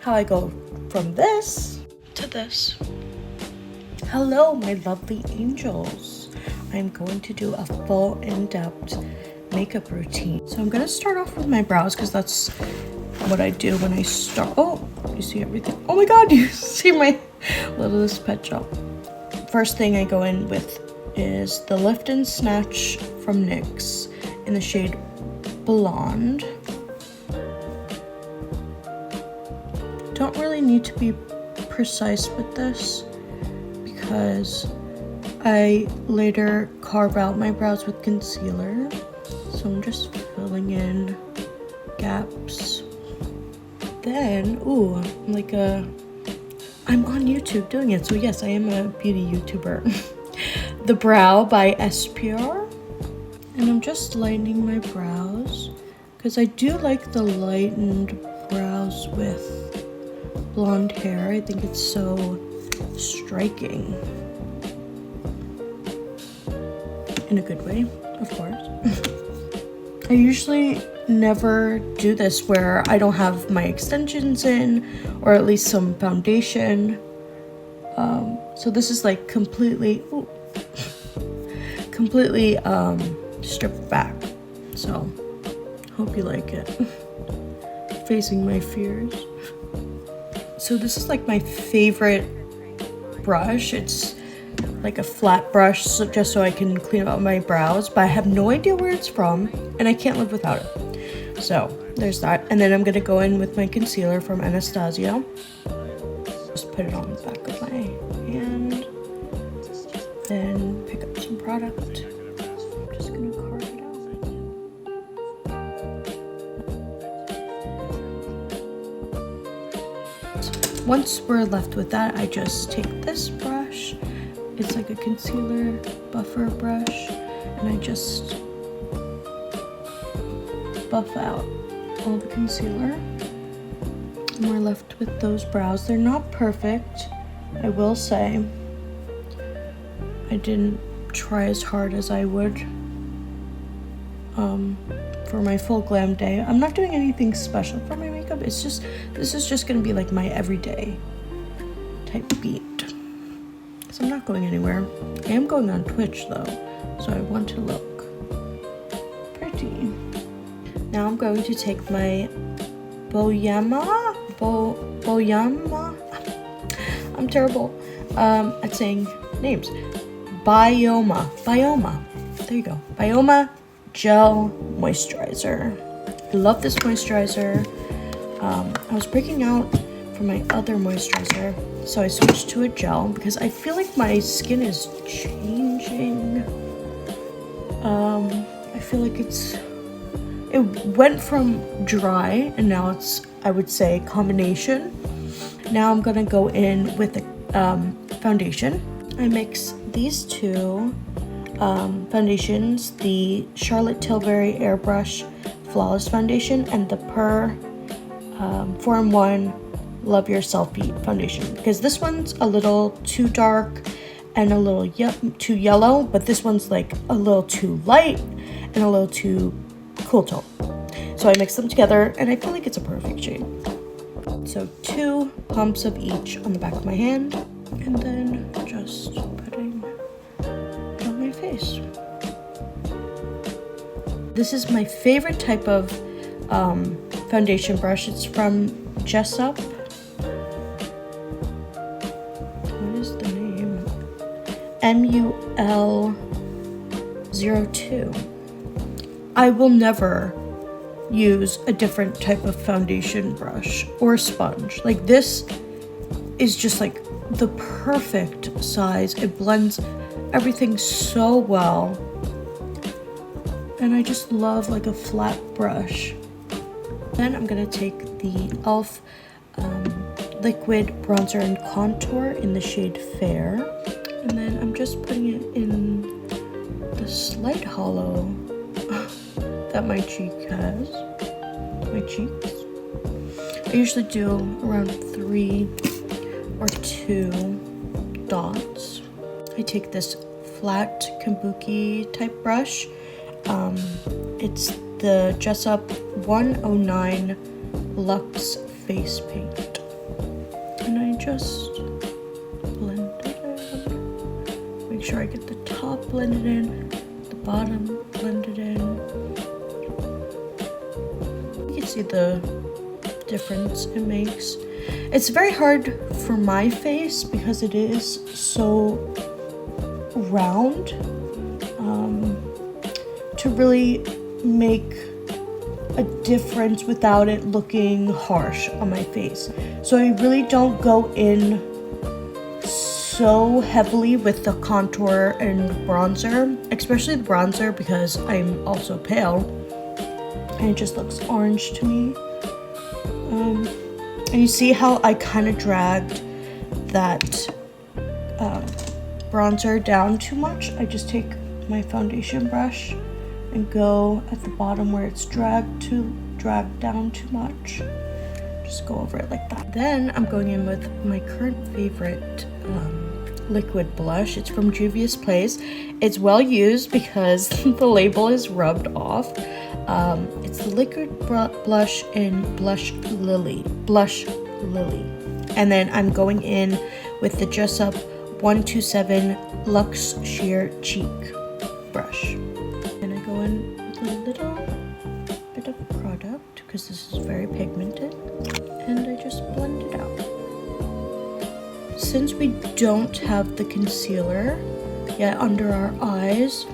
how I go from this to this. Hello, my lovely angels. I'm going to do a full in-depth makeup routine. So I'm gonna start off with my brows because that's what I do when I start. Oh, you see everything. Oh my god, you see my littlest pet shop. First thing I go in with is the Lift and Snatch from NYX in the shade Blonde. Don't really need to be precise with this because I later carve out my brows with concealer. So I'm just filling in gaps. Then, I'm on YouTube doing it. So yes, I am a beauty YouTuber. The Brow by SPR. And I'm just lightening my brows because I do like the lightened brows with blonde hair. I think it's so striking. In a good way, of course. I usually never do this where I don't have my extensions in, or at least some foundation. So this is like completely stripped back. So hope you like it. Facing my fears. So this is like my favorite brush. It's like a flat brush, just so I can clean up my brows, but I have no idea where it's from and I can't live without it. So there's that. And then I'm gonna go in with my concealer from Anastasia. Just put it on the back of my hand. Then pick up some product. I'm just gonna carve it out. Once we're left with that, I just take this brush. It's like a concealer buffer brush, and I just buff out all the concealer. And we're left with those brows. They're not perfect, I will say. I didn't try as hard as I would for my full glam day. I'm not doing anything special for my makeup. This is just gonna be like my everyday type beat. So I'm not going anywhere. I am going on Twitch though, so I want to look pretty. Now I'm going to take my Boyama. I'm terrible at saying names. Bioma. There you go. Bioma Gel Moisturizer. I love this moisturizer. I was breaking out from my other moisturizer, so I switched to a gel because I feel like my skin is changing. I feel like it went from dry and now it's, I would say, combination. Now I'm gonna go in with the foundation. I mix these two foundations, the Charlotte Tilbury Airbrush Flawless Foundation and the Per 4-in-1 Love Your Selfie Foundation, because this one's a little too dark and a little too yellow, but this one's like a little too light and a little too cool tone. So I mix them together and I feel like it's a perfect shade. So 2 pumps of each on the back of my hand and then just putting it on my face. This is my favorite type of foundation brush. It's from Jessup. What is the name? MUL02. I will never use a different type of foundation brush or sponge. Like, this is just like the perfect size. It blends everything so well. And I just love like a flat brush. Then I'm gonna take the e.l.f. liquid bronzer and contour in the shade Fair. And then I'm just putting it in the slight hollow that my cheek has. My cheeks. I usually do around 3 or 2 dots. I take this flat kabuki type brush. It's the Jessup 109 Luxe Face Paint. just blend it in. Make sure I get the top blended in, the bottom blended in. You can see the difference it makes. It's very hard for my face because it is so round to really make a difference without it looking harsh on my face. So I really don't go in so heavily with the contour and bronzer, especially the bronzer because I'm also pale and it just looks orange to me. And you see how I kind of dragged that bronzer down too much? I just take my foundation brush and go at the bottom where it's dragged down too much. Just go over it like that. Then I'm going in with my current favorite liquid blush. It's from Juvia's Place. It's well used because the label is rubbed off. It's the liquid blush in Blush Lily. And then I'm going in with the Just Up 127 Luxe Sheer Cheek brush. And I go in with a little bit of product because this is very pigmented. And I just blend it out. Since we don't have the concealer yet under our eyes,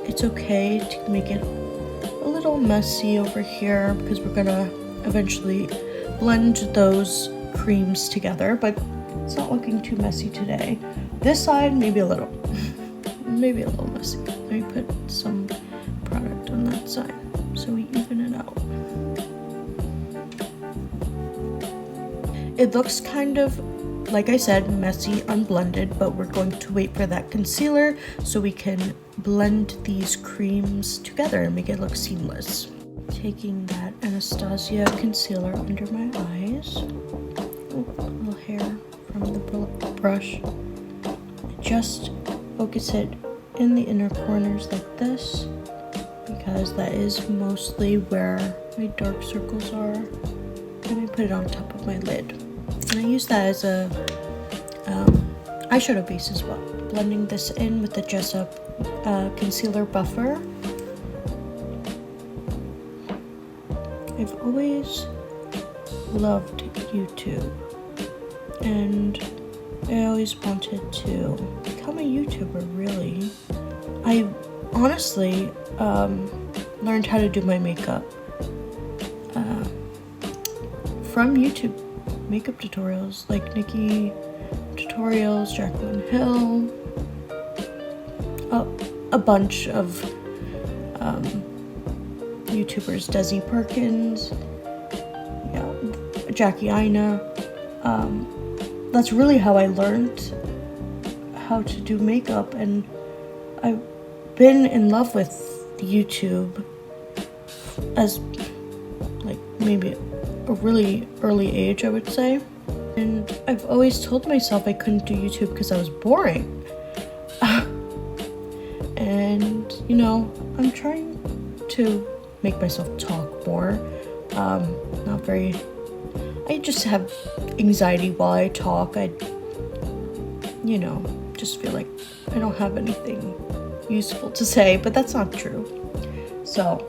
it's okay to make it a little messy over here because we're gonna eventually blend those creams together, but it's not looking too messy today. This side, maybe a little messy. Let me put some product on that side so we even it out. It looks kind of, like I said, messy, unblended, but we're going to wait for that concealer so we can blend these creams together and make it look seamless. Taking that Anastasia concealer under my eyes. Oh, a little hair from the brush. Just focus it in the inner corners like this because that is mostly where my dark circles are. And I put it on top of my lid. And I use that as a eyeshadow base as well. Blending this in with the Just Up concealer buffer. I've always loved YouTube and I always wanted to become a YouTuber, really. I honestly learned how to do my makeup from YouTube makeup tutorials like Nikki tutorials, Jaclyn Hill, a bunch of YouTubers, Desi Perkins, Jackie Aina. That's really how I learned how to do makeup, and I've been in love with YouTube as like maybe a really early age, I would say. And I've always told myself I couldn't do YouTube because I was boring. And you know, I'm trying to make myself talk more. I just have anxiety while I talk. I just feel like I don't have anything useful to say, but that's not true. So,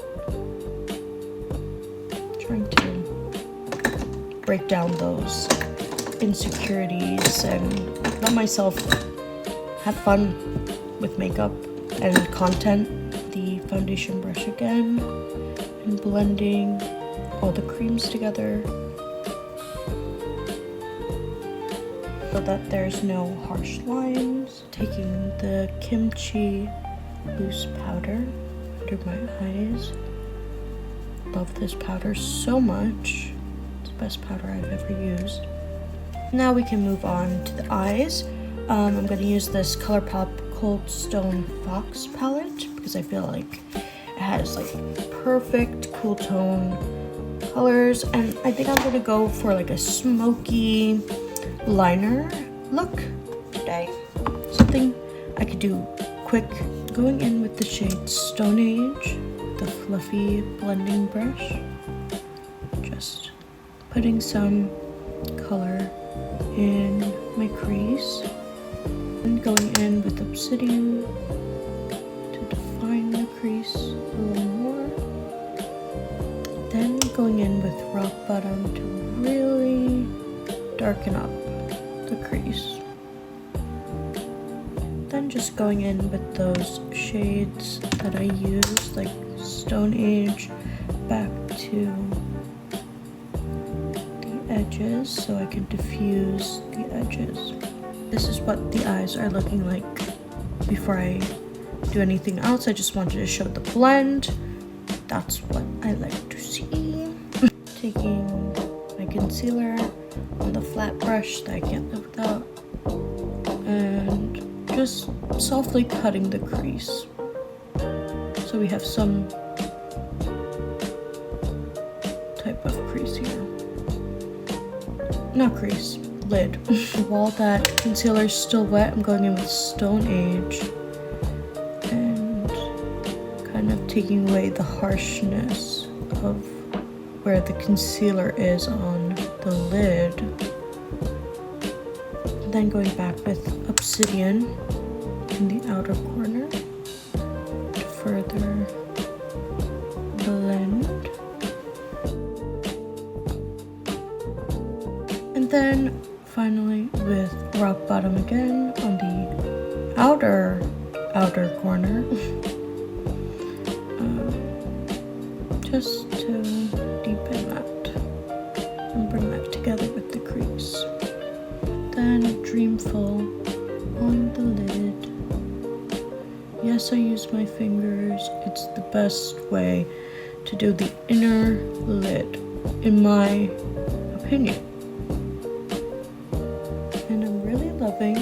trying to break down those insecurities and let myself have fun with makeup and content. The foundation brush again and blending all the creams together so that there's no harsh lines. Taking the kimchi loose powder under my eyes. Love this powder so much. It's the best powder I've ever used. Now we can move on to the eyes. I'm going to use this ColourPop Cold Stone Fox palette because I feel like it has like perfect cool tone colors, and I think I'm going to go for like a smoky liner look today. Something I could do quick. Going in with the shade Stone Age, the fluffy blending brush. Just putting some color in my crease and going in with Obsidian to define the crease a little more. Then going in with Rock Bottom to really darken up the crease. Then just going in with those shades that I used, like Stone Age, back to the edges so I can diffuse the edges. This is what the eyes are looking like before I do anything else. I just wanted to show the blend. That's what I like to see. Taking my concealer on the flat brush that I can't live without and just softly cutting the crease. So we have some type of crease here. Not crease, lid. While that concealer is still wet, I'm going in with Stone Age and kind of taking away the harshness of where the concealer is on the lid. And then going back with Obsidian in the outer corner to further blend. And then finally with Rock Bottom again on the outer corner, just to deepen that and bring that together with the crease. Then Dreamful on the lid. Yes, I use my fingers. It's the best way to do the inner lid, in my opinion. And I'm really loving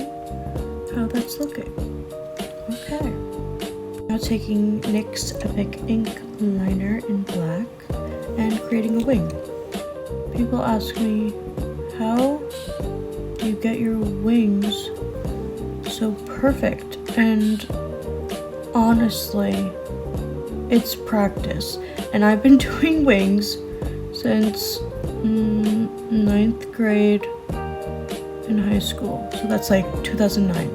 how that's looking. Okay. Now taking NYX Epic Ink liner in black and creating a wing. People ask me, how do you get your wings so perfect? And honestly, it's practice. And I've been doing wings since 9th grade in high school. So that's like 2009.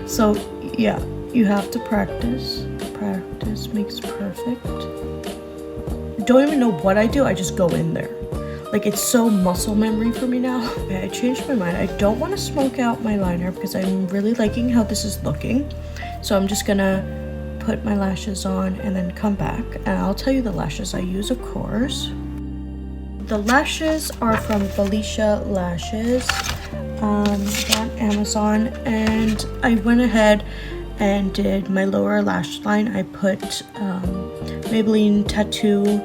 So yeah, you have to practice. Practice makes perfect. Don't even know what I do, I just go in there. Like, it's so muscle memory for me now. Okay, I changed my mind. I don't want to smoke out my liner because I'm really liking how this is looking. So I'm just gonna put my lashes on and then come back. And I'll tell you the lashes I use, of course. The lashes are from Felicia Lashes on Amazon. And I went ahead and did my lower lash line. I put Maybelline Tattoo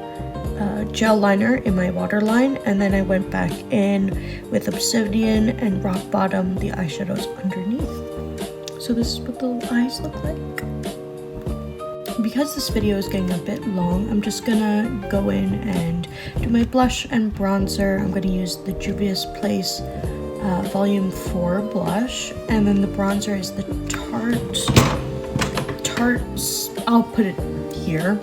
gel liner in my waterline, and then I went back in with Obsidian and Rock Bottom, the eyeshadows underneath. So this is what the eyes look like. Because this video is getting a bit long, I'm just gonna go in and do my blush and bronzer. I'm gonna use the Juvia's Place Volume 4 blush, and then the bronzer is the Tarte, I'll put it here.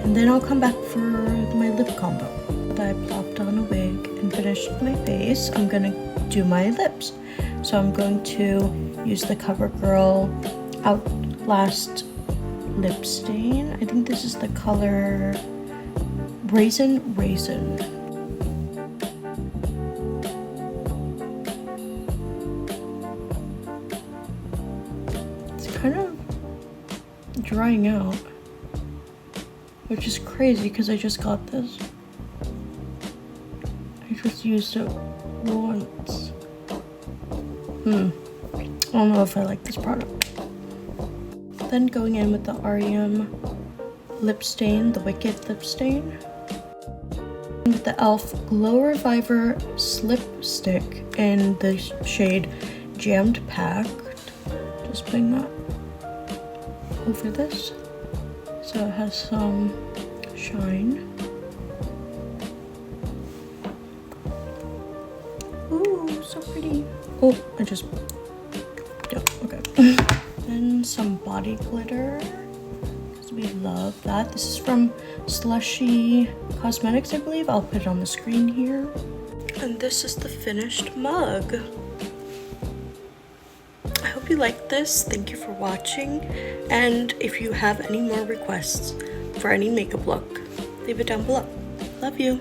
And then I'll come back for my lip combo. I plopped on a wig and finished my face. I'm gonna do my lips. So I'm going to use the CoverGirl Outlast lip stain. I think this is the color Raisin. It's kind of drying out, which is crazy because I just got this. I just used it once. I don't know if I like this product. Then going in with the REM lip stain, the Wicked lip stain. With the e.l.f. Glow Reviver Slip Stick in the shade Jammed Packed. Just putting that over this, so it has some shine. Ooh, so pretty. Oh, yeah, okay. Then some body glitter, because we love that. This is from Slushy Cosmetics, I believe. I'll put it on the screen here. And this is the finished mug. I hope you liked this. Thank you for watching. And if you have any more requests for any makeup look, leave it down below. Love you.